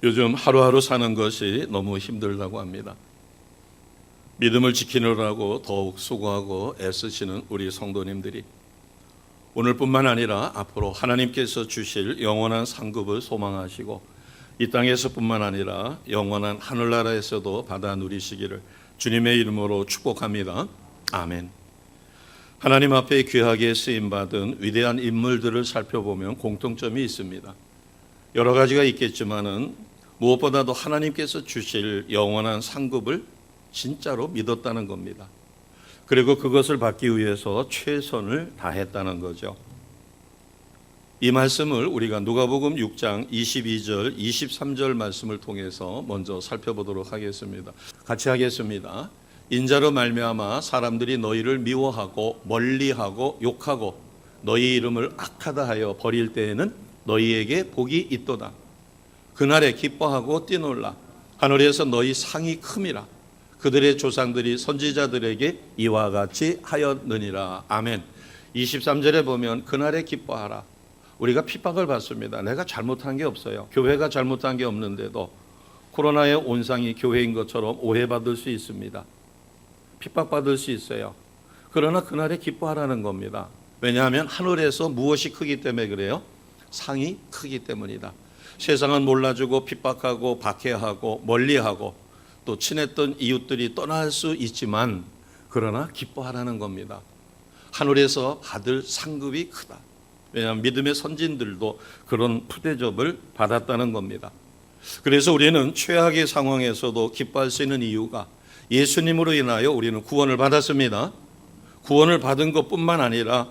요즘 하루하루 사는 것이 너무 힘들다고 합니다. 믿음을 지키느라고 더욱 수고하고 애쓰시는 우리 성도님들이 오늘뿐만 아니라 앞으로 하나님께서 주실 영원한 상급을 소망하시고 이 땅에서뿐만 아니라 영원한 하늘나라에서도 받아 누리시기를 주님의 이름으로 축복합니다. 아멘. 하나님 앞에 귀하게 쓰임받은 위대한 인물들을 살펴보면 공통점이 있습니다. 여러 가지가 있겠지만은 무엇보다도 하나님께서 주실 영원한 상급을 진짜로 믿었다는 겁니다. 그리고 그것을 받기 위해서 최선을 다했다는 거죠. 이 말씀을 우리가 누가복음 6장 22절, 23절 말씀을 통해서 먼저 살펴보도록 하겠습니다. 같이 하겠습니다. 인자로 말미암아 사람들이 너희를 미워하고 멀리하고 욕하고 너희 이름을 악하다 하여 버릴 때에는 너희에게 복이 있도다. 그날에 기뻐하고 뛰놀라. 하늘에서 너희 상이 큼이라. 그들의 조상들이 선지자들에게 이와 같이 하였느니라. 아멘. 23절에 보면 그날에 기뻐하라. 우리가 핍박을 받습니다. 내가 잘못한 게 없어요. 교회가 잘못한 게 없는데도 코로나의 온상이 교회인 것처럼 오해받을 수 있습니다. 핍박받을 수 있어요. 그러나 그날에 기뻐하라는 겁니다. 왜냐하면 하늘에서 무엇이 크기 때문에 그래요? 상이 크기 때문이다. 세상은 몰라주고 핍박하고 박해하고 멀리하고 또 친했던 이웃들이 떠날 수 있지만 그러나 기뻐하라는 겁니다. 하늘에서 받을 상급이 크다. 왜냐하면 믿음의 선진들도 그런 푸대접을 받았다는 겁니다. 그래서 우리는 최악의 상황에서도 기뻐할 수 있는 이유가 예수님으로 인하여 우리는 구원을 받았습니다. 구원을 받은 것뿐만 아니라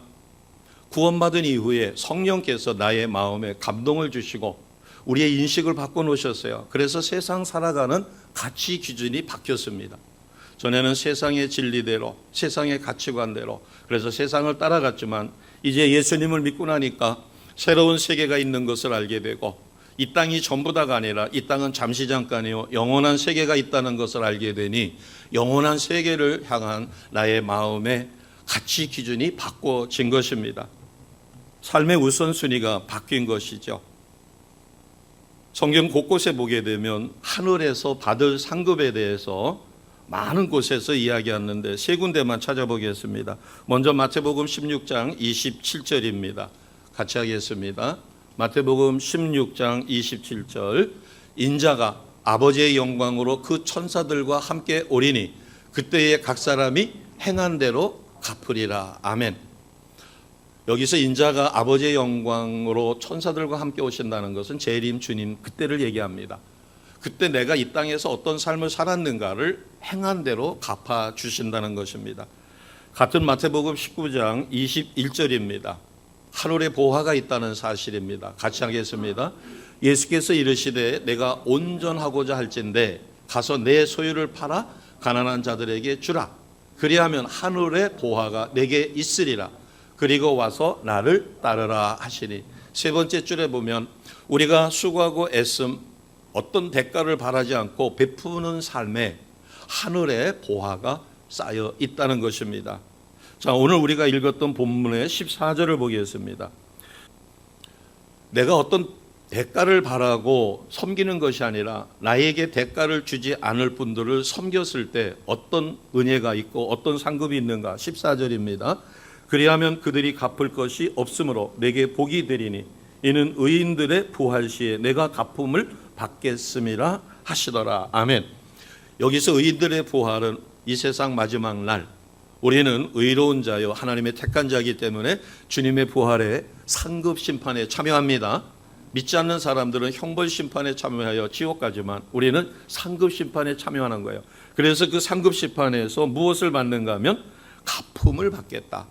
구원받은 이후에 성령께서 나의 마음에 감동을 주시고 우리의 인식을 바꿔놓으셨어요. 그래서 세상 살아가는 가치 기준이 바뀌었습니다. 전에는 세상의 진리대로, 세상의 가치관대로 그래서 세상을 따라갔지만 이제 예수님을 믿고 나니까 새로운 세계가 있는 것을 알게 되고 이 땅이 전부 다가 아니라 이 땅은 잠시 잠깐이요 영원한 세계가 있다는 것을 알게 되니 영원한 세계를 향한 나의 마음의 가치 기준이 바꿔진 것입니다. 삶의 우선순위가 바뀐 것이죠. 성경 곳곳에 보게 되면 하늘에서 받을 상급에 대해서 많은 곳에서 이야기하는데 세 군데만 찾아보겠습니다. 먼저 마태복음 16장 27절입니다. 같이 하겠습니다. 마태복음 16장 27절 인자가 아버지의 영광으로 그 천사들과 함께 오리니 그때에 각 사람이 행한 대로 갚으리라. 아멘. 여기서 인자가 아버지의 영광으로 천사들과 함께 오신다는 것은 재림 주님 그때를 얘기합니다. 그때 내가 이 땅에서 어떤 삶을 살았는가를 행한 대로 갚아주신다는 것입니다. 같은 마태복음 19장 21절입니다. 하늘의 보화가 있다는 사실입니다. 같이 하겠습니다. 예수께서 이르시되 내가 온전하고자 할진대 가서 내 소유를 팔아 가난한 자들에게 주라. 그리하면 하늘의 보화가 내게 있으리라. 그리고 와서 나를 따르라 하시니 세 번째 줄에 보면 우리가 수고하고 애씀 어떤 대가를 바라지 않고 베푸는 삶에 하늘의 보화가 쌓여 있다는 것입니다. 자, 오늘 우리가 읽었던 본문의 14절을 보겠습니다. 내가 어떤 대가를 바라고 섬기는 것이 아니라 나에게 대가를 주지 않을 분들을 섬겼을 때 어떤 은혜가 있고 어떤 상급이 있는가 14절입니다. 그리하면 그들이 갚을 것이 없으므로 내게 복이 되리니 이는 의인들의 부활 시에 내가 갚음을 받겠음이라 하시더라. 아멘. 여기서 의인들의 부활은 이 세상 마지막 날 우리는 의로운 자요 하나님의 택한 자이기 때문에 주님의 부활에 상급 심판에 참여합니다. 믿지 않는 사람들은 형벌 심판에 참여하여 지옥 가지만 우리는 상급 심판에 참여하는 거예요. 그래서 그 상급 심판에서 무엇을 받는가 하면 갚음을 받겠다.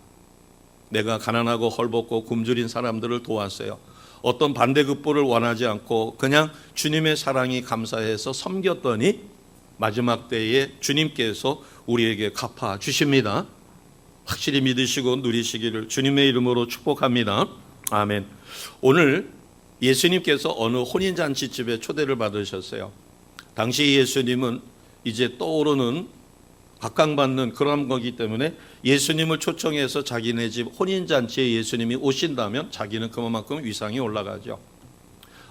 내가 가난하고 헐벗고 굶주린 사람들을 도왔어요. 어떤 반대급부를 원하지 않고 그냥 주님의 사랑이 감사해서 섬겼더니 마지막 때에 주님께서 우리에게 갚아주십니다. 확실히 믿으시고 누리시기를 주님의 이름으로 축복합니다. 아멘. 오늘 예수님께서 어느 혼인잔치집에 초대를 받으셨어요. 당시 예수님은 이제 떠오르는 각광받는 그런 거기 때문에 예수님을 초청해서 자기네 집 혼인잔치에 예수님이 오신다면 자기는 그만큼 위상이 올라가죠.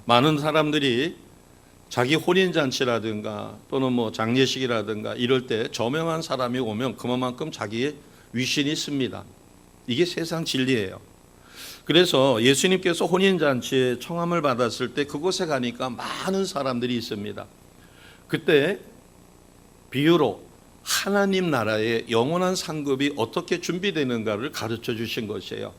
많은 사람들이 자기 혼인잔치라든가 또는 뭐 장례식이라든가 이럴 때 저명한 사람이 오면 그만큼 자기의 위신이 씁니다. 이게 세상 진리예요. 그래서 예수님께서 혼인잔치에 청함을 받았을 때 그곳에 가니까 많은 사람들이 있습니다. 그때 비유로 하나님 나라의 영원한 상급이 어떻게 준비되는가를 가르쳐 주신 것이에요.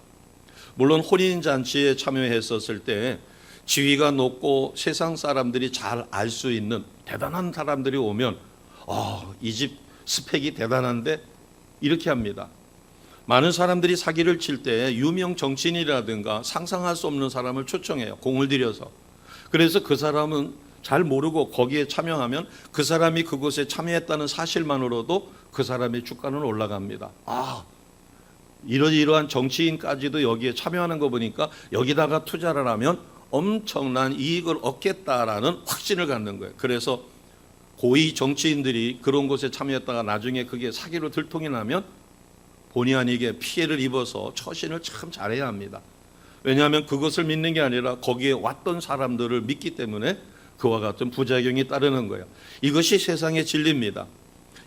물론 혼인잔치에 참여했었을 때 지위가 높고 세상 사람들이 잘 알 수 있는 대단한 사람들이 오면 이 집 스펙이 대단한데 이렇게 합니다. 많은 사람들이 사기를 칠 때 유명 정치인이라든가 상상할 수 없는 사람을 초청해요. 공을 들여서. 그래서 그 사람은 잘 모르고 거기에 참여하면 그 사람이 그곳에 참여했다는 사실만으로도 그 사람의 주가는 올라갑니다. 이러한 정치인까지도 여기에 참여하는 거 보니까 여기다가 투자를 하면 엄청난 이익을 얻겠다라는 확신을 갖는 거예요. 그래서 고위 정치인들이 그런 곳에 참여했다가 나중에 그게 사기로 들통이 나면 본의 아니게 피해를 입어서 처신을 참 잘해야 합니다. 왜냐하면 그것을 믿는 게 아니라 거기에 왔던 사람들을 믿기 때문에 그와 같은 부작용이 따르는 거예요. 이것이 세상의 진리입니다.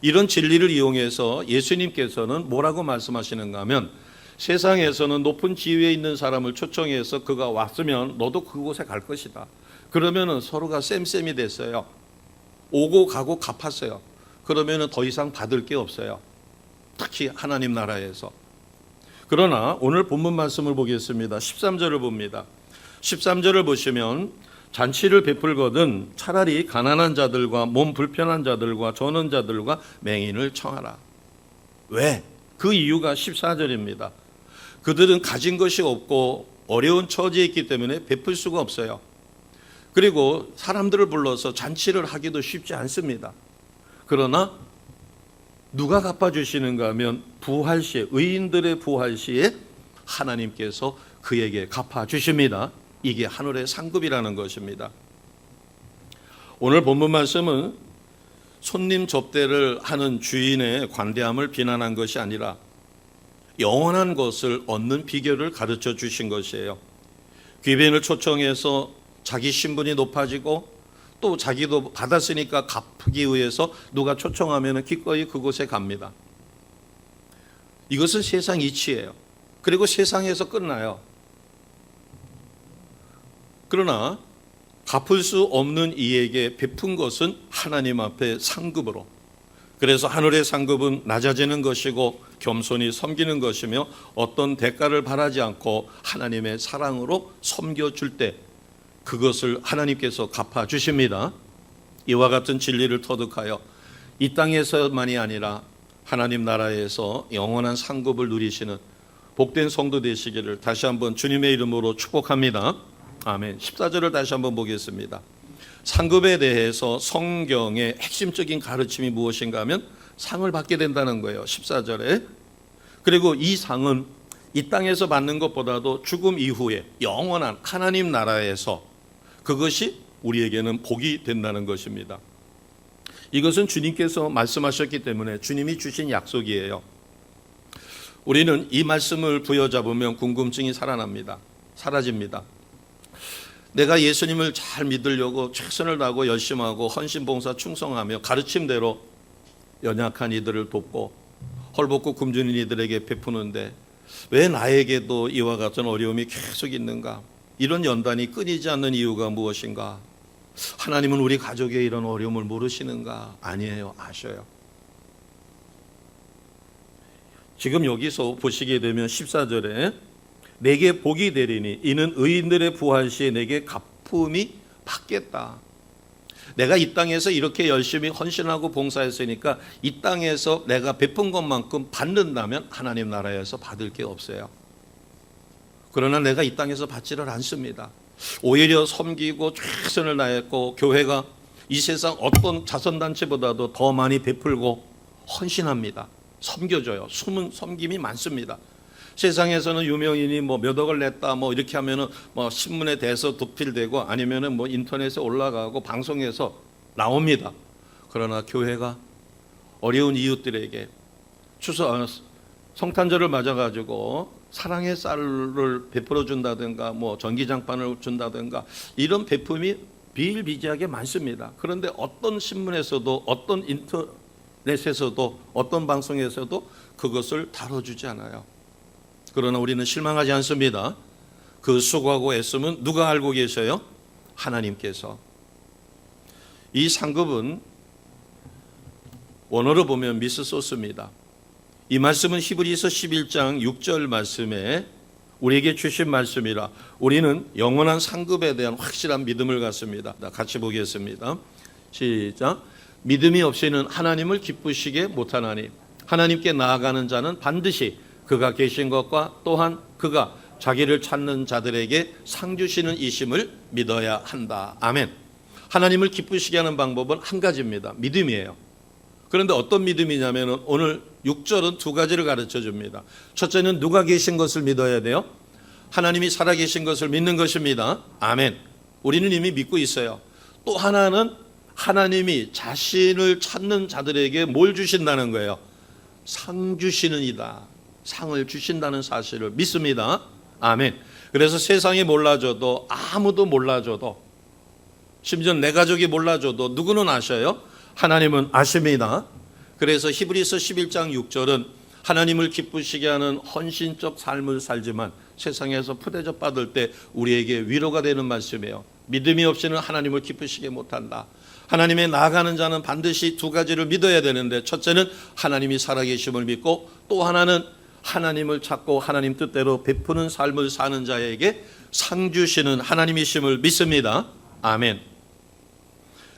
이런 진리를 이용해서 예수님께서는 뭐라고 말씀하시는가 하면 세상에서는 높은 지위에 있는 사람을 초청해서 그가 왔으면 너도 그곳에 갈 것이다. 그러면은 서로가 쌤쌤이 됐어요. 오고 가고 갚았어요. 그러면은 더 이상 받을 게 없어요. 특히 하나님 나라에서. 그러나 오늘 본문 말씀을 보겠습니다. 13절을 봅니다. 13절을 보시면 잔치를 베풀거든 차라리 가난한 자들과 몸 불편한 자들과 전원 자들과 맹인을 청하라. 왜? 그 이유가 14절입니다. 그들은 가진 것이 없고 어려운 처지에 있기 때문에 베풀 수가 없어요. 그리고 사람들을 불러서 잔치를 하기도 쉽지 않습니다. 그러나 누가 갚아주시는가 하면 부활 시에, 의인들의 부활 시에 하나님께서 그에게 갚아주십니다. 이게 하늘의 상급이라는 것입니다. 오늘 본문 말씀은 손님 접대를 하는 주인의 관대함을 비난한 것이 아니라 영원한 것을 얻는 비결을 가르쳐 주신 것이에요. 귀빈을 초청해서 자기 신분이 높아지고 또 자기도 받았으니까 갚기 위해서 누가 초청하면 기꺼이 그곳에 갑니다. 이것은 세상 이치예요. 그리고 세상에서 끝나요. 그러나 갚을 수 없는 이에게 베푼 것은 하나님 앞에 상급으로, 그래서 하늘의 상급은 낮아지는 것이고 겸손히 섬기는 것이며 어떤 대가를 바라지 않고 하나님의 사랑으로 섬겨줄 때 그것을 하나님께서 갚아주십니다. 이와 같은 진리를 터득하여 이 땅에서만이 아니라 하나님 나라에서 영원한 상급을 누리시는 복된 성도 되시기를 다시 한번 주님의 이름으로 축복합니다. 아멘. 14절을 다시 한번 보겠습니다. 상급에 대해서 성경의 핵심적인 가르침이 무엇인가 하면 상을 받게 된다는 거예요. 14절에. 그리고 이 상은 이 땅에서 받는 것보다도 죽음 이후에 영원한 하나님 나라에서 그것이 우리에게는 복이 된다는 것입니다. 이것은 주님께서 말씀하셨기 때문에 주님이 주신 약속이에요. 우리는 이 말씀을 부여잡으면 궁금증이 사라집니다. 내가 예수님을 잘 믿으려고 최선을 다하고 열심히 하고 헌신봉사 충성하며 가르침대로 연약한 이들을 돕고 헐벗고 굶주린 이들에게 베푸는데 왜 나에게도 이와 같은 어려움이 계속 있는가? 이런 연단이 끊이지 않는 이유가 무엇인가? 하나님은 우리 가족의 이런 어려움을 모르시는가? 아니에요. 아셔요. 지금 여기서 보시게 되면 14절에 내게 복이 되리니 이는 의인들의 부활 시에 내게 갚음이 받겠다. 내가 이 땅에서 이렇게 열심히 헌신하고 봉사했으니까 이 땅에서 내가 베푼 것만큼 받는다면 하나님 나라에서 받을 게 없어요. 그러나 내가 이 땅에서 받지를 않습니다. 오히려 섬기고 최선을 다했고 교회가 이 세상 어떤 자선단체보다도 더 많이 베풀고 헌신합니다. 섬겨줘요. 숨은 섬김이 많습니다. 세상에서는 유명인이 몇 억을 냈다 이렇게 하면은 신문에 대해서 도필되고 아니면은 인터넷에 올라가고 방송에서 나옵니다. 그러나 교회가 어려운 이웃들에게 성탄절을 맞아가지고 사랑의 쌀을 베풀어 준다든가 전기장판을 준다든가 이런 베품이 비일비재하게 많습니다. 그런데 어떤 신문에서도 어떤 인터넷에서도 어떤 방송에서도 그것을 다뤄주지 않아요. 그러나 우리는 실망하지 않습니다. 그 수고하고 애씀은 누가 알고 계셔요? 하나님께서. 이 상급은 원어로 보면 미스소스입니다. 이 말씀은 히브리서 11장 6절 말씀에 우리에게 주신 말씀이라 우리는 영원한 상급에 대한 확실한 믿음을 갖습니다. 같이 보겠습니다. 시작. 믿음이 없이는 하나님을 기쁘시게 못하나니 하나님께 나아가는 자는 반드시 그가 계신 것과 또한 그가 자기를 찾는 자들에게 상 주시는 이심을 믿어야 한다. 아멘. 하나님을 기쁘시게 하는 방법은 한 가지입니다. 믿음이에요. 그런데 어떤 믿음이냐면 오늘 6절은 두 가지를 가르쳐 줍니다. 첫째는 누가 계신 것을 믿어야 돼요. 하나님이 살아계신 것을 믿는 것입니다. 아멘. 우리는 이미 믿고 있어요. 또 하나는 하나님이 자신을 찾는 자들에게 뭘 주신다는 거예요. 상 주시는 이다. 상을 주신다는 사실을 믿습니다. 아멘. 그래서 세상이 몰라줘도 아무도 몰라줘도 심지어 내 가족이 몰라줘도 누구는 아셔요? 하나님은 아십니다. 그래서 히브리서 11장 6절은 하나님을 기쁘시게 하는 헌신적 삶을 살지만 세상에서 푸대접 받을 때 우리에게 위로가 되는 말씀이에요. 믿음이 없이는 하나님을 기쁘시게 못한다. 하나님에 나아가는 자는 반드시 두 가지를 믿어야 되는데 첫째는 하나님이 살아계심을 믿고 또 하나는 하나님을 찾고 하나님 뜻대로 베푸는 삶을 사는 자에게 상 주시는 하나님이심을 믿습니다. 아멘.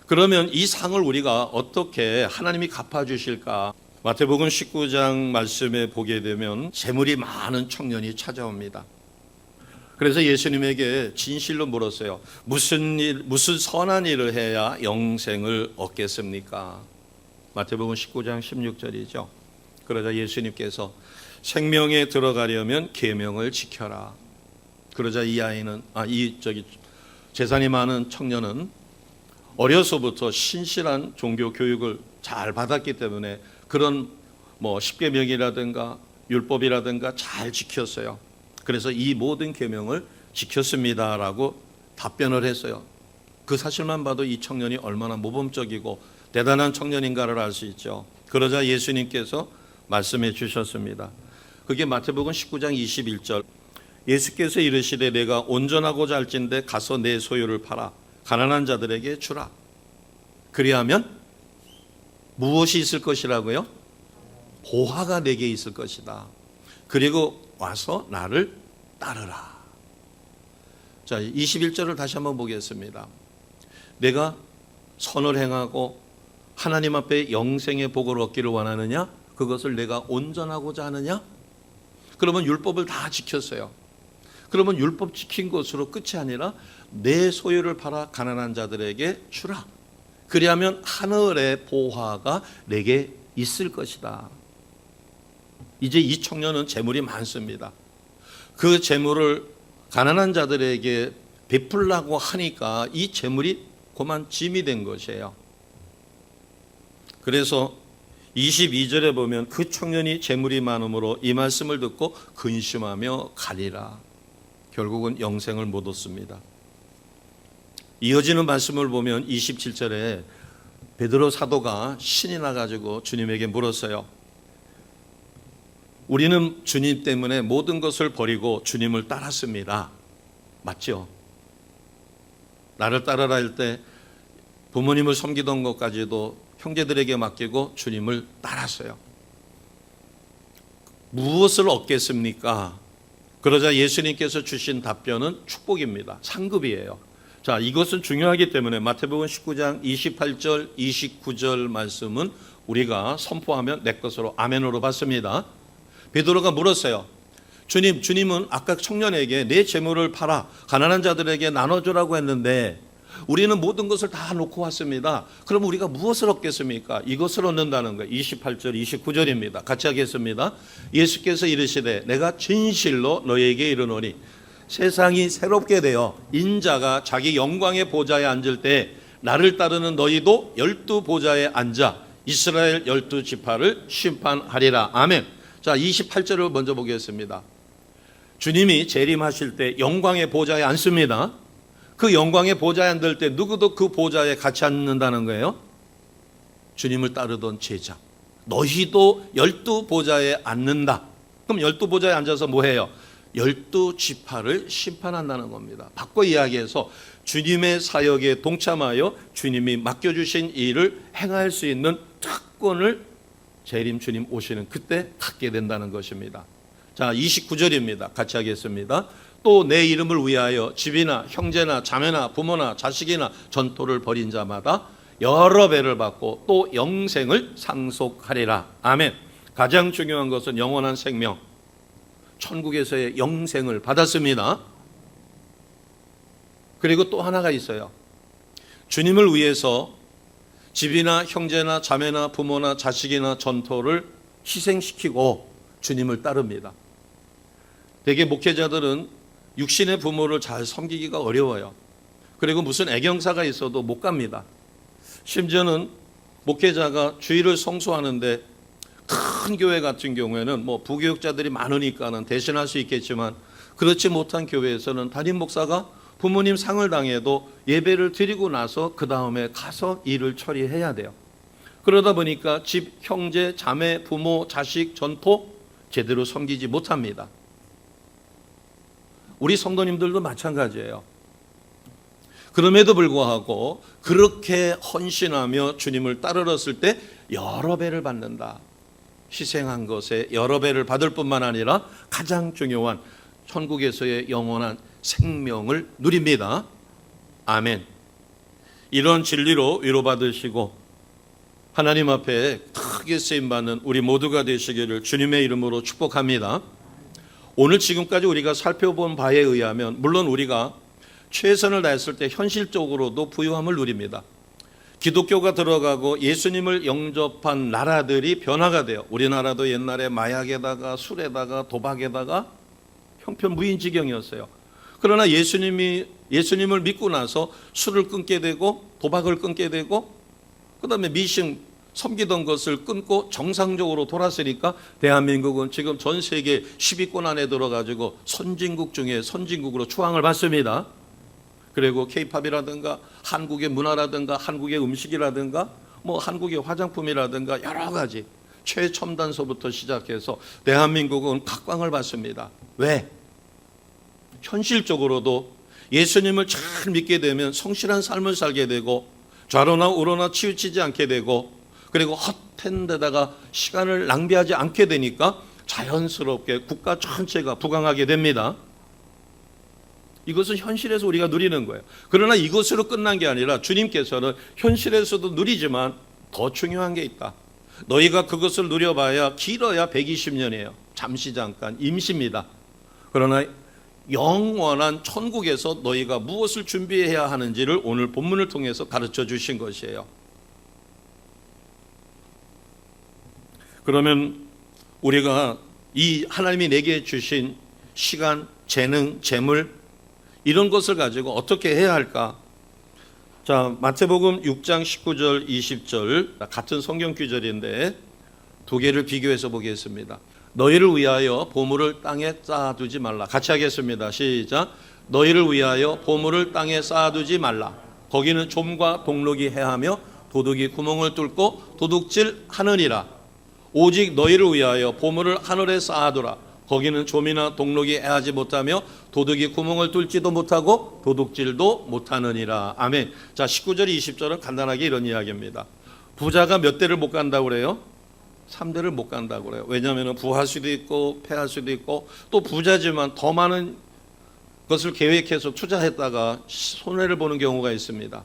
그러면 이 상을 우리가 어떻게 하나님이 갚아주실까? 마태복음 19장 말씀에 보게 되면 재물이 많은 청년이 찾아옵니다. 그래서 예수님에게 진실로 물었어요. 무슨 선한 일을 해야 영생을 얻겠습니까? 마태복음 19장 16절이죠. 그러자 예수님께서 생명에 들어가려면 계명을 지켜라. 그러자 이 아이는 재산이 많은 청년은 어려서부터 신실한 종교 교육을 잘 받았기 때문에 그런 십계명이라든가 율법이라든가 잘 지켰어요. 그래서 이 모든 계명을 지켰습니다라고 답변을 했어요. 그 사실만 봐도 이 청년이 얼마나 모범적이고 대단한 청년인가를 알 수 있죠. 그러자 예수님께서 말씀해 주셨습니다. 그게 마태복음 19장 21절. 예수께서 이르시되 내가 온전하고자 할진대 가서 내 소유를 팔아 가난한 자들에게 주라. 그리하면 무엇이 있을 것이라고요? 보화가 내게 있을 것이다. 그리고 와서 나를 따르라. 자, 21절을 다시 한번 보겠습니다. 내가 선을 행하고 하나님 앞에 영생의 복을 얻기를 원하느냐? 그것을 내가 온전하고자 하느냐? 그러면 율법을 다 지켰어요. 그러면 율법 지킨 것으로 끝이 아니라 내 소유를 팔아 가난한 자들에게 주라. 그리하면 하늘의 보화가 내게 있을 것이다. 이제 이 청년은 재물이 많습니다. 그 재물을 가난한 자들에게 베풀라고 하니까 이 재물이 고만 짐이 된 것이에요. 그래서 22절에 보면 그 청년이 재물이 많으므로 이 말씀을 듣고 근심하며 가리라. 결국은 영생을 못 얻습니다. 이어지는 말씀을 보면 27절에 베드로 사도가 신이 나가지고 주님에게 물었어요. 우리는 주님 때문에 모든 것을 버리고 주님을 따랐습니다. 맞죠? 나를 따르라 할 때 부모님을 섬기던 것까지도 형제들에게 맡기고 주님을 따랐어요. 무엇을 얻겠습니까? 그러자 예수님께서 주신 답변은 축복입니다. 상급이에요. 자, 이것은 중요하기 때문에 마태복음 19장 28절, 29절 말씀은 우리가 선포하면 내 것으로 아멘으로 받습니다. 베드로가 물었어요. 주님은 아까 청년에게 내 재물을 팔아 가난한 자들에게 나눠주라고 했는데 우리는 모든 것을 다 놓고 왔습니다. 그럼 우리가 무엇을 얻겠습니까? 이것을 얻는다는 거예요. 28절, 29절입니다. 같이 하겠습니다. 예수께서 이르시되 내가 진실로 너희에게 이르노니 세상이 새롭게 되어 인자가 자기 영광의 보좌에 앉을 때 나를 따르는 너희도 12보좌에 앉아 이스라엘 12지파를 심판하리라. 아멘. 자, 28절을 먼저 보겠습니다. 주님이 재림하실 때 영광의 보좌에 앉습니다. 그 영광의 보좌에 앉을 때 누구도 그 보좌에 같이 앉는다는 거예요? 주님을 따르던 제자. 너희도 12보좌에 앉는다. 그럼 12보좌에 앉아서 뭐 해요? 12지파를 심판한다는 겁니다. 바꿔 이야기해서 주님의 사역에 동참하여 주님이 맡겨주신 일을 행할 수 있는 특권을 재림 주님 오시는 그때 갖게 된다는 것입니다. 자, 29절입니다. 같이 하겠습니다. 또 내 이름을 위하여 집이나 형제나 자매나 부모나 자식이나 전토를 벌인 자마다 여러 배를 받고 또 영생을 상속하리라. 아멘. 가장 중요한 것은 영원한 생명, 천국에서의 영생을 받았습니다. 그리고 또 하나가 있어요. 주님을 위해서 집이나 형제나 자매나 부모나 자식이나 전토를 희생시키고 주님을 따릅니다. 대개 목회자들은 육신의 부모를 잘 섬기기가 어려워요. 그리고 무슨 애경사가 있어도 못 갑니다. 심지어는 목회자가 주일을 성수하는데 큰 교회 같은 경우에는 뭐 부교육자들이 많으니까는 대신할 수 있겠지만 그렇지 못한 교회에서는 담임 목사가 부모님 상을 당해도 예배를 드리고 나서 그 다음에 가서 일을 처리해야 돼요. 그러다 보니까 집, 형제, 자매, 부모, 자식, 전토 제대로 섬기지 못합니다. 우리 성도님들도 마찬가지예요. 그럼에도 불구하고 그렇게 헌신하며 주님을 따르렀을 때 여러 배를 받는다. 희생한 것에 여러 배를 받을 뿐만 아니라 가장 중요한 천국에서의 영원한 생명을 누립니다. 아멘. 이런 진리로 위로받으시고 하나님 앞에 크게 쓰임받는 우리 모두가 되시기를 주님의 이름으로 축복합니다. 오늘 지금까지 우리가 살펴본 바에 의하면 물론 우리가 최선을 다했을 때 현실적으로도 부유함을 누립니다. 기독교가 들어가고 예수님을 영접한 나라들이 변화가 돼요. 우리나라도 옛날에 마약에다가 술에다가 도박에다가 형편무인지경이었어요. 그러나 예수님을 믿고 나서 술을 끊게 되고 도박을 끊게 되고 그다음에 미신 섬기던 것을 끊고 정상적으로 돌았으니까 대한민국은 지금 전 세계 10위권 안에 들어가지고 선진국 중에 선진국으로 추앙을 받습니다. 그리고 K-팝이라든가 한국의 문화라든가 한국의 음식이라든가 뭐 한국의 화장품이라든가 여러 가지 최첨단서부터 시작해서 대한민국은 각광을 받습니다. 왜? 현실적으로도 예수님을 잘 믿게 되면 성실한 삶을 살게 되고 좌로나 우로나 치우치지 않게 되고 그리고 헛된 데다가 시간을 낭비하지 않게 되니까 자연스럽게 국가 전체가 부강하게 됩니다. 이것은 현실에서 우리가 누리는 거예요. 그러나 이것으로 끝난 게 아니라 주님께서는 현실에서도 누리지만 더 중요한 게 있다. 너희가 그것을 누려봐야 길어야 120년이에요. 잠시 잠깐 임시입니다. 그러나 영원한 천국에서 너희가 무엇을 준비해야 하는지를 오늘 본문을 통해서 가르쳐 주신 것이에요. 그러면 우리가 이 하나님이 내게 주신 시간, 재능, 재물 이런 것을 가지고 어떻게 해야 할까? 자, 마태복음 6장 19절 20절 같은 성경 구절인데 두 개를 비교해서 보겠습니다. 너희를 위하여 보물을 땅에 쌓아두지 말라. 같이 하겠습니다. 시작. 너희를 위하여 보물을 땅에 쌓아두지 말라. 거기는 좀과 동록이 해하며 도둑이 구멍을 뚫고 도둑질 하느니라. 오직 너희를 위하여 보물을 하늘에 쌓아두라. 거기는 좀이나 동록이 해하지 못하며 도둑이 구멍을 뚫지도 못하고 도둑질도 못하느니라. 아멘. 자, 19절 20절은 간단하게 이런 이야기입니다. 부자가 몇 대를 못 간다고 그래요? 3대를 못 간다고 그래요. 왜냐하면 부할 수도 있고 패할 수도 있고 또 부자지만 더 많은 것을 계획해서 투자했다가 손해를 보는 경우가 있습니다.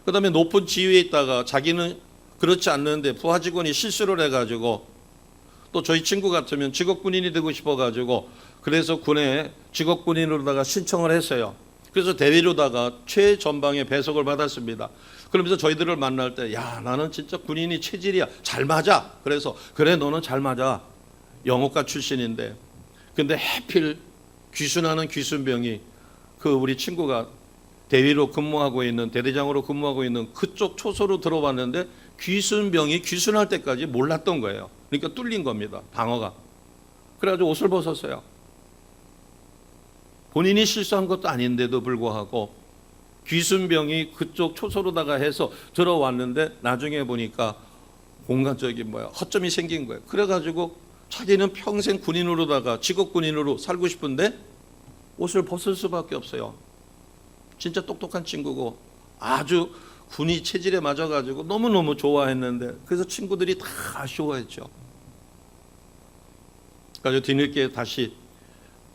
그 다음에 높은 지위에 있다가 자기는 그렇지 않는데 부하 직원이 실수를 해가지고 또 저희 친구 같으면 직업군인이 되고 싶어가지고 그래서 군에 직업군인으로다가 신청을 했어요. 그래서 대위로다가 최전방에 배석을 받았습니다. 그러면서 저희들을 만날 때 야, 나는 진짜 군인이 체질이야. 잘 맞아. 그래서 그래, 너는 잘 맞아. 영어과 출신인데. 근데 해필 귀순하는 귀순병이 그 우리 친구가 대위로 근무하고 있는 대대장으로 근무하고 있는 그쪽 초소로 들어왔는데 귀순병이 귀순할 때까지 몰랐던 거예요. 그러니까 뚫린 겁니다. 방어가. 그래가지고 옷을 벗었어요. 본인이 실수한 것도 아닌데도 불구하고 귀순병이 그쪽 초소로다가 해서 들어왔는데 나중에 보니까 허점이 생긴 거예요. 그래가지고 자기는 평생 군인으로다가 직업 군인으로 살고 싶은데 옷을 벗을 수밖에 없어요. 진짜 똑똑한 친구고 아주 군이 체질에 맞아가지고 너무너무 좋아했는데 그래서 친구들이 다 아쉬워했죠. 그래서 뒤늦게 다시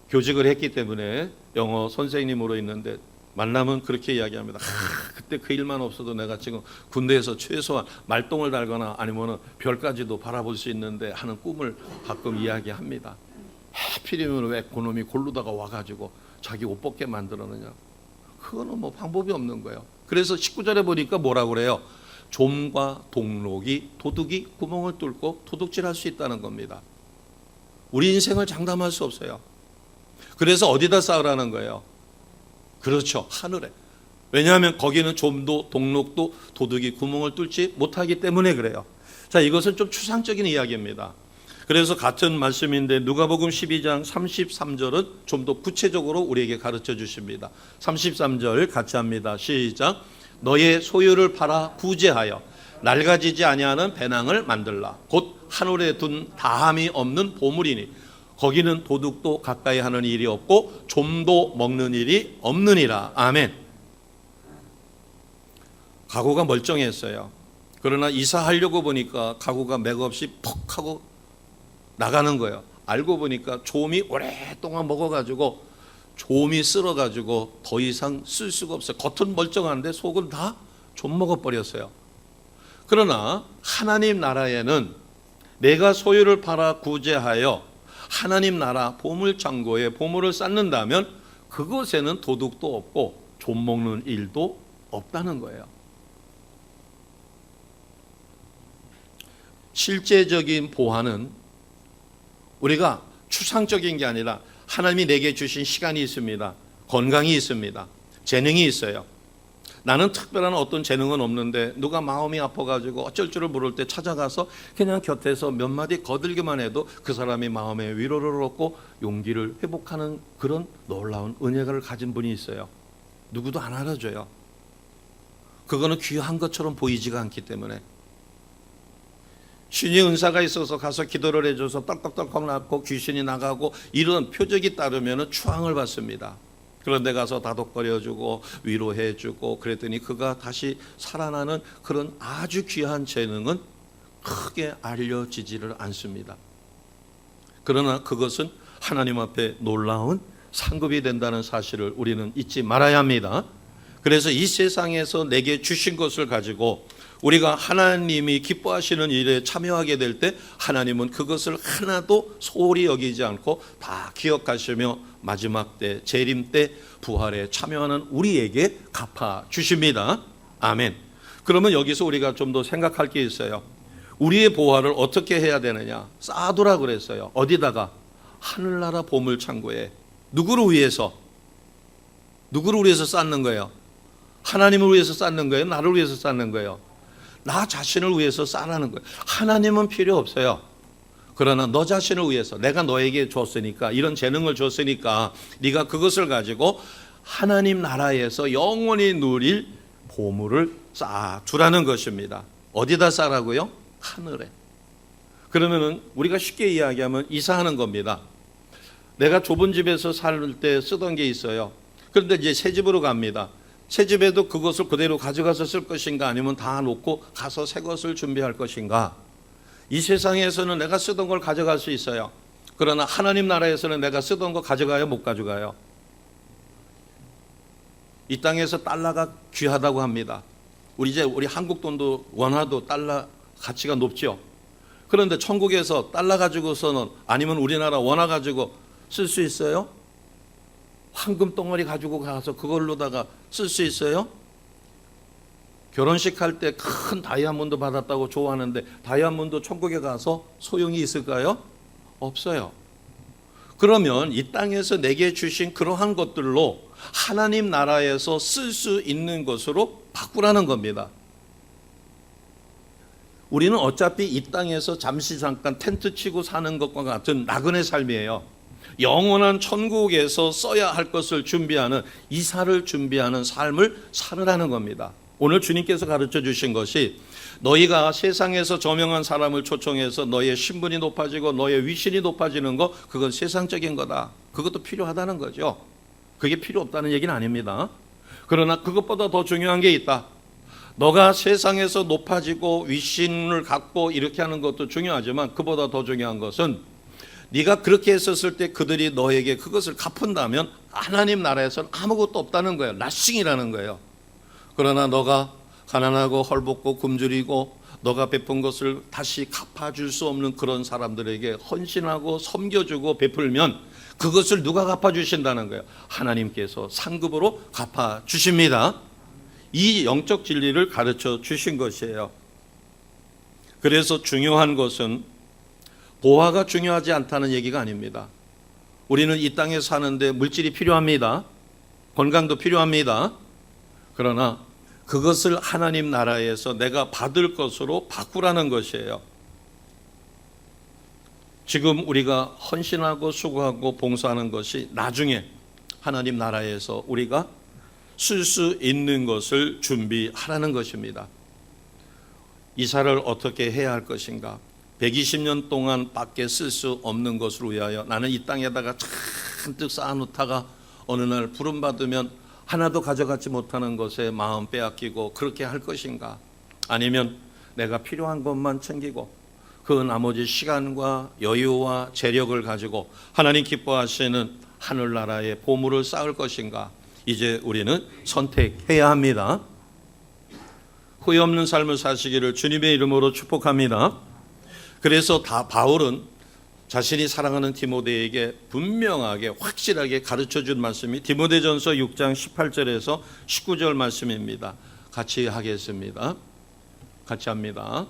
교직을 했기 때문에 영어 선생님으로 있는데 만나면 그렇게 이야기합니다. 그때 그 일만 없어도 내가 지금 군대에서 최소한 말똥을 달거나 아니면 별까지도 바라볼 수 있는데 하는 꿈을 가끔 이야기합니다. 하필이면 왜 그놈이 골로다가 와가지고 자기 옷 벗게 만들었느냐. 그거는 뭐 방법이 없는 거예요. 그래서 19절에 보니까 뭐라고 그래요? 좀과 동록이 도둑이 구멍을 뚫고 도둑질할 수 있다는 겁니다. 우리 인생을 장담할 수 없어요. 그래서 어디다 쌓으라는 거예요? 그렇죠, 하늘에. 왜냐하면 거기는 좀도 동록도 도둑이 구멍을 뚫지 못하기 때문에 그래요. 자, 이것은 좀 추상적인 이야기입니다. 그래서 같은 말씀인데 누가복음 12장 33절은 좀 더 구체적으로 우리에게 가르쳐 주십니다. 33절 같이 합니다. 시작. 너의 소유를 팔아 구제하여 낡아지지 아니하는 배낭을 만들라. 곧 하늘에 둔 다함이 없는 보물이니 거기는 도둑도 가까이 하는 일이 없고 좀도 먹는 일이 없느니라. 아멘. 가구가 멀쩡했어요. 그러나 이사하려고 보니까 가구가 맥없이 퍽 하고 나가는 거예요. 알고 보니까 좀이 오랫동안 먹어가지고 좀이 쓸어가지고 더 이상 쓸 수가 없어요. 겉은 멀쩡한데 속은 다 좀 먹어버렸어요. 그러나 하나님 나라에는 내가 소유를 팔아 구제하여 하나님 나라 보물창고에 보물을 쌓는다면 그곳에는 도둑도 없고 좀 먹는 일도 없다는 거예요. 실제적인 보화는 우리가 추상적인 게 아니라 하나님이 내게 주신 시간이 있습니다. 건강이 있습니다. 재능이 있어요. 나는 특별한 어떤 재능은 없는데 누가 마음이 아파가지고 어쩔 줄을 모를 때 찾아가서 그냥 곁에서 몇 마디 거들기만 해도 그 사람이 마음에 위로를 얻고 용기를 회복하는 그런 놀라운 은혜를 가진 분이 있어요. 누구도 안 알아줘요. 그거는 귀한 것처럼 보이지가 않기 때문에. 신의 은사가 있어서 가서 기도를 해줘서 떨떡떨떡 낳고 귀신이 나가고 이런 표적이 따르면 추앙을 받습니다. 그런데 가서 다독거려주고 위로해주고 그랬더니 그가 다시 살아나는 그런 아주 귀한 재능은 크게 알려지지를 않습니다. 그러나 그것은 하나님 앞에 놀라운 상급이 된다는 사실을 우리는 잊지 말아야 합니다. 그래서 이 세상에서 내게 주신 것을 가지고 우리가 하나님이 기뻐하시는 일에 참여하게 될 때 하나님은 그것을 하나도 소홀히 여기지 않고 다 기억하시며 마지막 때 재림 때 부활에 참여하는 우리에게 갚아 주십니다. 아멘. 그러면 여기서 우리가 좀 더 생각할 게 있어요. 우리의 보화를 어떻게 해야 되느냐? 쌓아두라 그랬어요. 어디다가? 하늘나라 보물창고에. 누구를 위해서? 누구를 위해서 쌓는 거예요? 하나님을 위해서 쌓는 거예요? 나를 위해서 쌓는 거예요? 나 자신을 위해서 쌓라는 거예요. 하나님은 필요 없어요. 그러나 너 자신을 위해서 내가 너에게 줬으니까 이런 재능을 줬으니까 네가 그것을 가지고 하나님 나라에서 영원히 누릴 보물을 쌓아두라는 것입니다. 어디다 쌓라고요? 하늘에. 그러면은 우리가 쉽게 이야기하면 이사하는 겁니다. 내가 좁은 집에서 살 때 쓰던 게 있어요. 그런데 이제 새 집으로 갑니다. 새 집에도 그것을 그대로 가져가서 쓸 것인가 아니면 다 놓고 가서 새 것을 준비할 것인가. 이 세상에서는 내가 쓰던 걸 가져갈 수 있어요. 그러나 하나님 나라에서는 내가 쓰던 거 가져가요? 못 가져가요? 이 땅에서 달러가 귀하다고 합니다. 우리 한국 돈도 원화도 달러 가치가 높죠. 그런데 천국에서 달러 가지고서는 아니면 우리나라 원화 가지고 쓸 수 있어요? 황금 덩어리 가지고 가서 그걸로다가 쓸 수 있어요? 결혼식 할 때 큰 다이아몬드 받았다고 좋아하는데 다이아몬드 천국에 가서 소용이 있을까요? 없어요. 그러면 이 땅에서 내게 주신 그러한 것들로 하나님 나라에서 쓸 수 있는 것으로 바꾸라는 겁니다. 우리는 어차피 이 땅에서 잠시 잠깐 텐트 치고 사는 것과 같은 나그네 삶이에요. 영원한 천국에서 써야 할 것을 준비하는, 이사를 준비하는 삶을 살으라는 겁니다. 오늘 주님께서 가르쳐 주신 것이 너희가 세상에서 저명한 사람을 초청해서 너의 신분이 높아지고 너의 위신이 높아지는 거, 그건 세상적인 거다. 그것도 필요하다는 거죠. 그게 필요 없다는 얘기는 아닙니다. 그러나 그것보다 더 중요한 게 있다. 너가 세상에서 높아지고 위신을 갖고 이렇게 하는 것도 중요하지만 그보다 더 중요한 것은 네가 그렇게 했었을 때 그들이 너에게 그것을 갚은다면 하나님 나라에서는 아무것도 없다는 거예요. 나싱이라는 거예요. 그러나 너가 가난하고 헐벗고 굶주리고 너가 베푼 것을 다시 갚아줄 수 없는 그런 사람들에게 헌신하고 섬겨주고 베풀면 그것을 누가 갚아주신다는 거예요? 하나님께서 상급으로 갚아주십니다. 이 영적 진리를 가르쳐 주신 것이에요. 그래서 중요한 것은 보화가 중요하지 않다는 얘기가 아닙니다. 우리는 이 땅에 사는데 물질이 필요합니다. 건강도 필요합니다. 그러나 그것을 하나님 나라에서 내가 받을 것으로 바꾸라는 것이에요. 지금 우리가 헌신하고 수고하고 봉사하는 것이 나중에 하나님 나라에서 우리가 쓸 수 있는 것을 준비하라는 것입니다. 이사를 어떻게 해야 할 것인가? 120년 동안 밖에 쓸 수 없는 것을 위하여 나는 이 땅에다가 잔뜩 쌓아놓다가 어느 날 부름받으면 하나도 가져가지 못하는 것에 마음 빼앗기고 그렇게 할 것인가? 아니면 내가 필요한 것만 챙기고 그 나머지 시간과 여유와 재력을 가지고 하나님 기뻐하시는 하늘나라의 보물을 쌓을 것인가? 이제 우리는 선택해야 합니다. 후회 없는 삶을 사시기를 주님의 이름으로 축복합니다. 그래서 바울은 자신이 사랑하는 디모데에게 분명하게 확실하게 가르쳐준 말씀이 디모데전서 6장 18절에서 19절 말씀입니다. 같이 하겠습니다. 같이 합니다.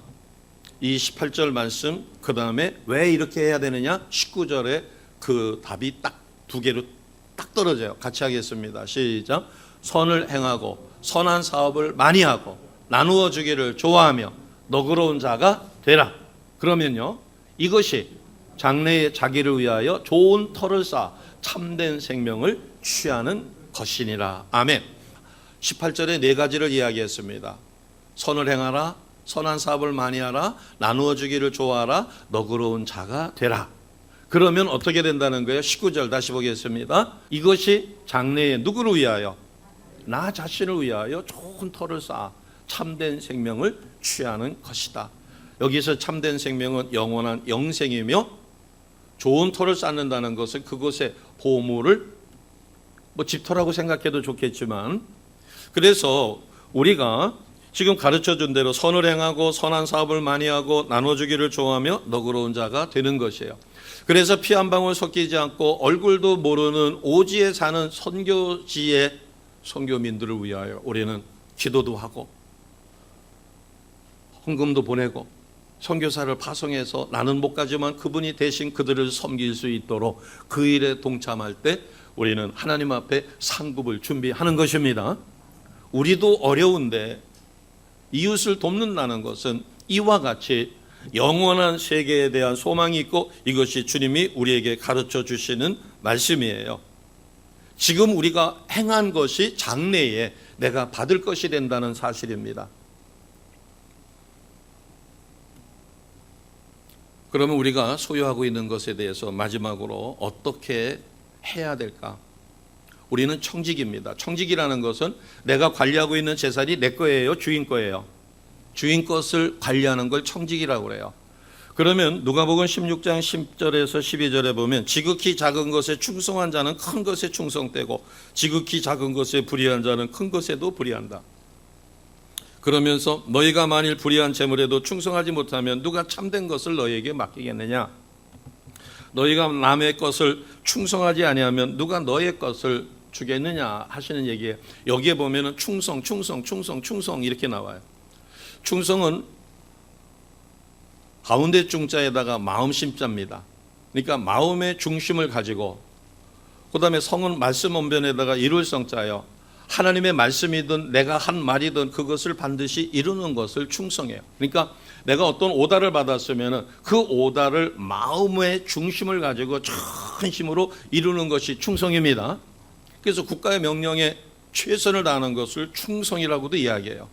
이 18절 말씀, 그 다음에 왜 이렇게 해야 되느냐? 19절에 그 답이 딱 두 개로 딱 떨어져요. 같이 하겠습니다. 시작. 선을 행하고 선한 사업을 많이 하고 나누어 주기를 좋아하며 너그러운 자가 되라. 그러면요, 이것이 장래의 자기를 위하여 좋은 터를 쌓아 참된 생명을 취하는 것이니라. 아멘. 18절에 네 가지를 이야기했습니다. 선을 행하라, 선한 사업을 많이 하라, 나누어 주기를 좋아하라, 너그러운 자가 되라. 그러면 어떻게 된다는 거예요? 19절 다시 보겠습니다. 이것이 장래에 누구를 위하여? 나 자신을 위하여 좋은 터를 쌓아 참된 생명을 취하는 것이다. 여기서 참된 생명은 영원한 영생이며, 좋은 터를 쌓는다는 것은 그곳에 보물을 집터라고 생각해도 좋겠지만, 그래서 우리가 지금 가르쳐준 대로 선을 행하고 선한 사업을 많이 하고 나눠주기를 좋아하며 너그러운 자가 되는 것이에요. 그래서 피 한 방울 섞이지 않고 얼굴도 모르는 오지에 사는 선교지의 선교민들을 위하여 우리는 기도도 하고 헌금도 보내고 선교사를 파송해서 나는 못 가지만 그분이 대신 그들을 섬길 수 있도록 그 일에 동참할 때 우리는 하나님 앞에 상급을 준비하는 것입니다. 우리도 어려운데 이웃을 돕는다는 것은 이와 같이 영원한 세계에 대한 소망이 있고, 이것이 주님이 우리에게 가르쳐 주시는 말씀이에요. 지금 우리가 행한 것이 장래에 내가 받을 것이 된다는 사실입니다. 그러면 우리가 소유하고 있는 것에 대해서 마지막으로 어떻게 해야 될까? 우리는 청직입니다. 청직이라는 것은 내가 관리하고 있는 재산이 내 거예요, 주인 거예요? 주인 것을 관리하는 걸 청직이라고 그래요. 그러면 누가복음 16장 10절에서 12절에 보면 지극히 작은 것에 충성한 자는 큰 것에 충성되고 지극히 작은 것에 불의한 자는 큰 것에도 불의한다. 그러면서 너희가 만일 불의한 재물에도 충성하지 못하면 누가 참된 것을 너희에게 맡기겠느냐? 너희가 남의 것을 충성하지 아니하면 누가 너의 것을 주겠느냐 하시는 얘기예요. 여기에 보면은 충성 이렇게 나와요. 충성은 가운데 중자에다가 마음 심자입니다. 그러니까 마음의 중심을 가지고, 그 다음에 성은 말씀 언변에다가 이룰 성자예요. 하나님의 말씀이든 내가 한 말이든 그것을 반드시 이루는 것을 충성해요. 그러니까 내가 어떤 오다를 받았으면 그 오다를 마음의 중심을 가지고 전심으로 이루는 것이 충성입니다. 그래서 국가의 명령에 최선을 다하는 것을 충성이라고도 이야기해요.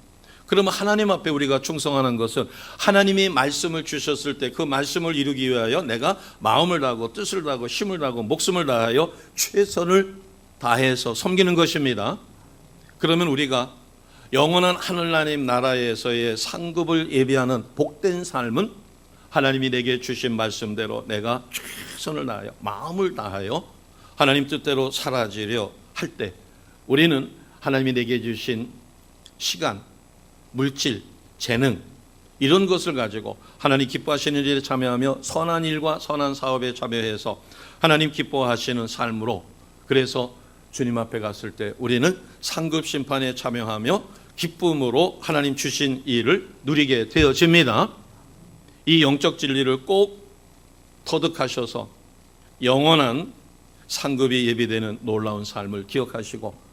그러면 하나님 앞에 우리가 충성하는 것은 하나님이 말씀을 주셨을 때 그 말씀을 이루기 위하여 내가 마음을 다하고 뜻을 다하고 힘을 다하고 목숨을 다하여 최선을 다해서 섬기는 것입니다. 그러면 우리가 영원한 하늘나님 나라에서의 상급을 예비하는 복된 삶은 하나님이 내게 주신 말씀대로 내가 최선을 다하여 마음을 다하여 하나님 뜻대로 살아지려 할 때 우리는 하나님이 내게 주신 시간, 물질, 재능 이런 것을 가지고 하나님 기뻐하시는 일에 참여하며 선한 일과 선한 사업에 참여해서 하나님 기뻐하시는 삶으로, 그래서 주님 앞에 갔을 때 우리는 상급 심판에 참여하며 기쁨으로 하나님 주신 일을 누리게 되어집니다. 이 영적 진리를 꼭 터득하셔서 영원한 상급이 예비되는 놀라운 삶을 기억하시고,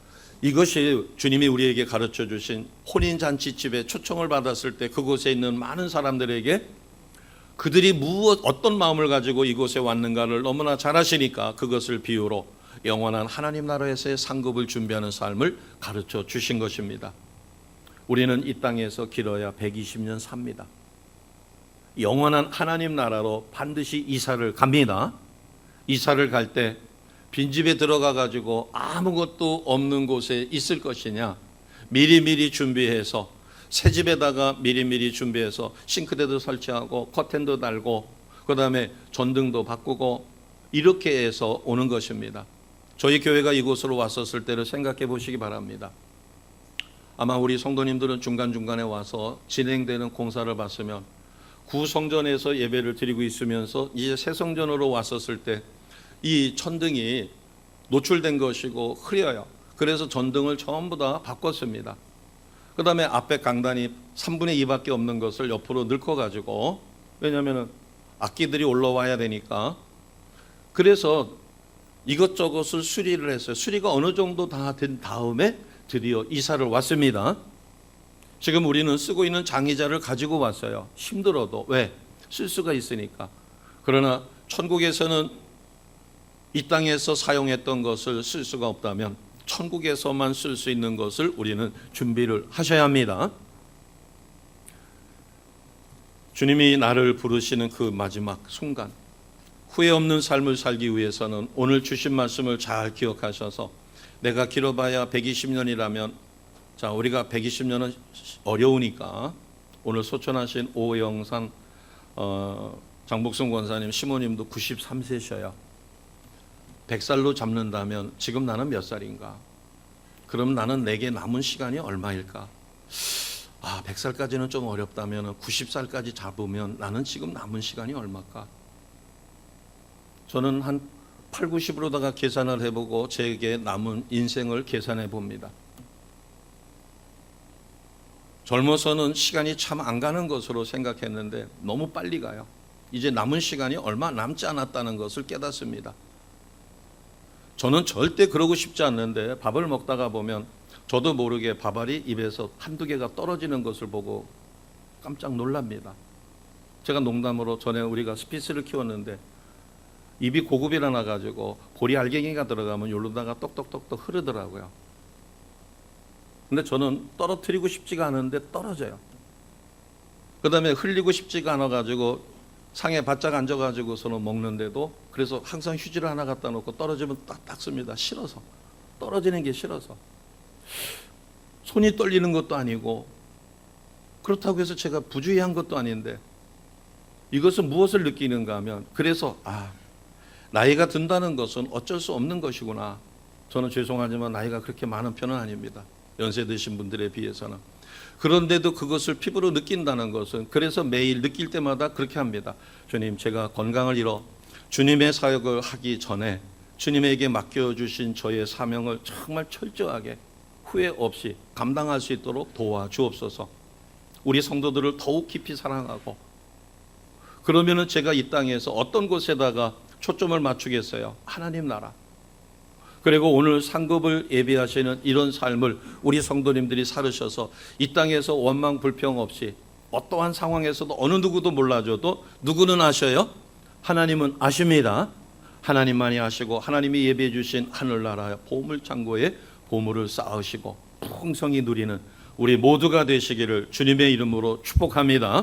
이것이 주님이 우리에게 가르쳐 주신 혼인잔치집에 초청을 받았을 때 그곳에 있는 많은 사람들에게 그들이 어떤 마음을 가지고 이곳에 왔는가를 너무나 잘 아시니까 그것을 비유로 영원한 하나님 나라에서의 상급을 준비하는 삶을 가르쳐 주신 것입니다. 우리는 이 땅에서 길어야 120년 삽니다. 영원한 하나님 나라로 반드시 이사를 갑니다. 이사를 갈 때 빈집에 들어가 가지고 아무것도 없는 곳에 있을 것이냐, 미리미리 준비해서 새 집에다가 미리미리 준비해서 싱크대도 설치하고 커튼도 달고 그다음에 전등도 바꾸고 이렇게 해서 오는 것입니다. 저희 교회가 이곳으로 왔었을 때를 생각해 보시기 바랍니다. 아마 우리 성도님들은 중간중간에 와서 진행되는 공사를 봤으면 구성전에서 예배를 드리고 있으면서 이제 새 성전으로 왔었을 때 이 천등이 노출된 것이고 흐려요. 그래서 전등을 전부 다 바꿨습니다. 그 다음에 앞에 강단이 3분의 2밖에 없는 것을 옆으로 늙어가지고, 왜냐하면 악기들이 올라와야 되니까, 그래서 이것저것을 수리를 했어요. 수리가 어느 정도 다 된 다음에 드디어 이사를 왔습니다. 지금 우리는 쓰고 있는 장의자를 가지고 왔어요. 힘들어도. 왜? 쓸 수가 있으니까. 그러나 천국에서는 이 땅에서 사용했던 것을 쓸 수가 없다면 천국에서만 쓸 수 있는 것을 우리는 준비를 하셔야 합니다. 주님이 나를 부르시는 그 마지막 순간, 후회 없는 삶을 살기 위해서는 오늘 주신 말씀을 잘 기억하셔서, 내가 길어봐야 120년이라면, 자, 우리가 120년은 어려우니까 오늘 소천하신 오영산 장복순 권사님, 시모님도 93세셔요. 100살로 잡는다면 지금 나는 몇 살인가? 그럼 나는 내게 남은 시간이 얼마일까? 100살까지는 좀 어렵다면 90살까지 잡으면 나는 지금 남은 시간이 얼마일까? 저는 한 8, 90으로다가 계산을 해보고 제게 남은 인생을 계산해 봅니다. 젊어서는 시간이 참 안 가는 것으로 생각했는데 너무 빨리 가요. 이제 남은 시간이 얼마 남지 않았다는 것을 깨닫습니다. 저는 절대 그러고 싶지 않는데 밥을 먹다가 보면 저도 모르게 밥알이 입에서 한두 개가 떨어지는 것을 보고 깜짝 놀랍니다. 제가 농담으로 전에 우리가 스피스를 키웠는데 입이 고급이라 나가지고 보리 알갱이가 들어가면 요러다가 똑똑똑똑 흐르더라고요. 근데 저는 떨어뜨리고 싶지가 않은데 떨어져요. 그 다음에 흘리고 싶지가 않아가지고 상에 바짝 앉아가지고서는 먹는데도, 그래서 항상 휴지를 하나 갖다 놓고 떨어지면 딱 닦습니다. 싫어서. 떨어지는 게 싫어서. 손이 떨리는 것도 아니고, 그렇다고 해서 제가 부주의한 것도 아닌데, 이것은 무엇을 느끼는가 하면, 그래서 나이가 든다는 것은 어쩔 수 없는 것이구나. 저는 죄송하지만 나이가 그렇게 많은 편은 아닙니다. 연세 드신 분들에 비해서는. 그런데도 그것을 피부로 느낀다는 것은, 그래서 매일 느낄 때마다 그렇게 합니다. 주님, 제가 건강을 잃어 주님의 사역을 하기 전에 주님에게 맡겨주신 저의 사명을 정말 철저하게 후회 없이 감당할 수 있도록 도와주옵소서. 우리 성도들을 더욱 깊이 사랑하고, 그러면은 제가 이 땅에서 어떤 곳에다가 초점을 맞추겠어요? 하나님 나라. 그리고 오늘 상급을 예비하시는 이런 삶을 우리 성도님들이 살으셔서 이 땅에서 원망 불평 없이 어떠한 상황에서도 어느 누구도 몰라줘도 누구는 아셔요? 하나님은 아십니다. 하나님만이 아시고 하나님이 예비해 주신 하늘나라의 보물창고에 보물을 쌓으시고 풍성히 누리는 우리 모두가 되시기를 주님의 이름으로 축복합니다.